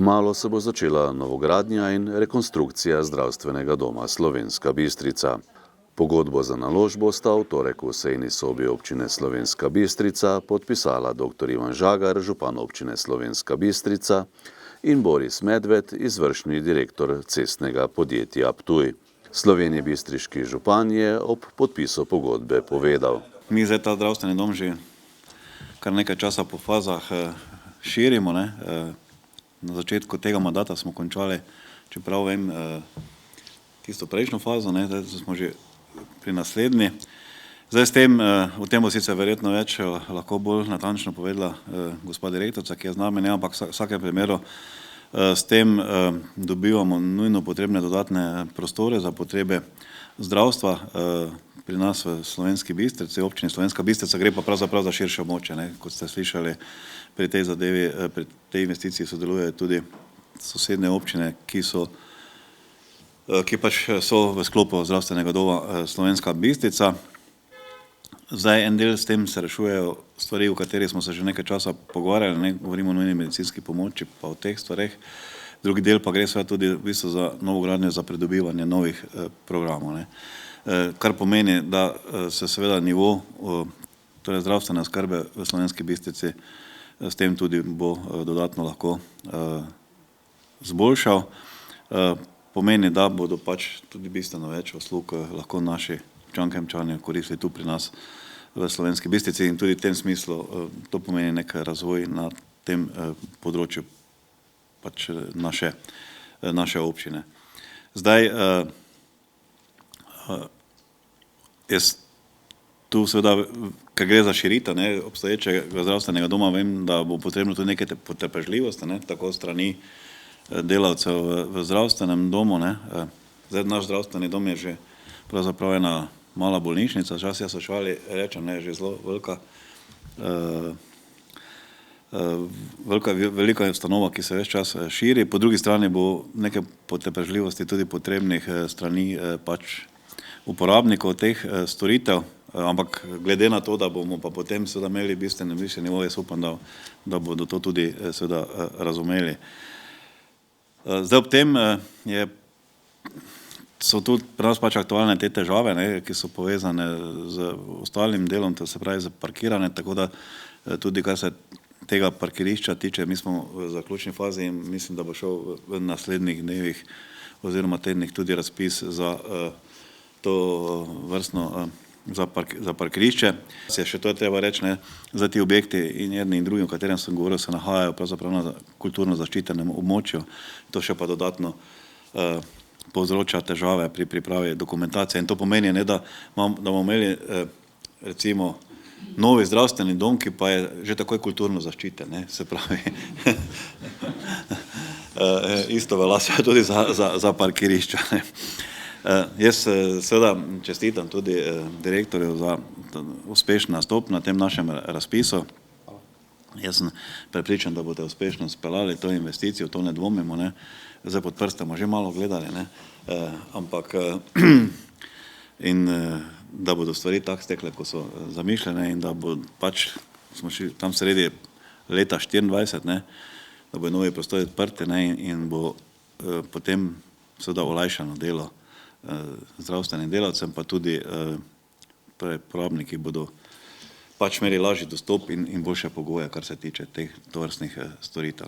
Kmalu se bo začela novogradnja in rekonstrukcija zdravstvenega doma Slovenska Bistrica. Pogodbo za naložbo sta v torek v sejni sobi občine Slovenska Bistrica podpisala dr. Ivan Žagar, župan občine Slovenska Bistrica, in Boris Medved, izvršni direktor cestnega podjetja Ptuj. Slovenjebistriški župan je ob podpisu pogodbe povedal: Mi zdaj ta zdravstveni dom že kar nekaj časa po fazah širimo. Na začetku tega mandata smo končali, čeprav vem, tisto prejšnjo fazo, zdaj smo že pri naslednji. Zdaj s tem, o tem bo sicer verjetno več lahko bolj natančno povedala gospa direktorica, ki je z nami, ampak v vsakem primeru s tem dobivamo nujno potrebne dodatne prostore za potrebe zdravstva pri nas v Slovenski Bistrici, občini Slovenska Bistrica, gre pa pravzaprav za širše območje. Kot ste slišali, pri tej zadevi, pri tej investiciji sodelujejo tudi sosednje občine, ki pač so v sklopu zdravstvenega doma Slovenska Bistrica. Zdaj en del s tem se rešujejo stvari, o katerih smo se že nekaj časa pogovarjali, govorimo o nujni medicinski pomoči pa o teh stvareh. Drugi del pa gre seveda tudi v bistvu za novogradnjo, za pridobivanje novih programov. Kar pomeni, da se seveda nivo torej zdravstvene oskrbe v Slovenski Bistrici s tem tudi bo dodatno lahko zboljšal. Pomeni, da bodo pač tudi bistveno več uslug lahko naši občanke in občani koristili tu pri nas v Slovenski Bistrici, in tudi v tem smislu to pomeni nek razvoj na tem področju pač naše občine. Zdaj, jaz tu seveda, ker gre za širitev obstoječega zdravstvenega doma, vem, da bo potrebno tudi nekaj potrpežljivosti, tako strani delavcev v zdravstvenem domu. Zdaj, naš zdravstveni dom je že pravzaprav ena mala bolnišnica, čas jaz v šali rečem, že zelo velika ustanova, ki se ves čas širi. Po drugi strani bo nekaj potrpežljivosti tudi potrebnih strani pač uporabnikov teh storitev, ampak glede na to, da bomo pa potem seveda imeli bistveno višji nivo, jaz upam, da bodo to tudi seveda razumeli. Zdaj ob tem so tudi pri nas pač aktualne te težave, ki so povezane z ostalim delom, to se pravi za parkiranje, tako da tudi kar se tega parkirišča tiče, mi smo v zaključni fazi in mislim, da bo šel v naslednjih dnevih oziroma tednih tudi razpis za to vrstno za parkirišče. Še to je treba reči, za ti objekti in jedni in drugi, o katerem sem govoril, se nahajajo pravzaprav na kulturno zaščitenem območju. To še pa dodatno povzroča težave pri pripravi dokumentacije. In to pomeni, da bomo imeli recimo novi zdravstveni dom, ki pa je že takoj kulturno zaščiten, se pravi. Isto velja tudi za parkirišča. Jaz seveda čestitam tudi direktorju za uspešen nastop na tem našem razpisu. Jaz sem prepričan, da boste uspešno speljali to investicijo, to ne dvomimo. Zdaj pod prstem že malo gledali, ampak in da bodo stvari tako stekle, ko so zamišljene, in da bo pač, smo še tam sredi leta 2024, da bo novi prostori odprti in bo potem seveda olajšano delo zdravstvenim delavcem, pa tudi porabniki bodo pač imeli lažji dostop in boljše pogoje, kar se tiče teh tovrstnih storitev.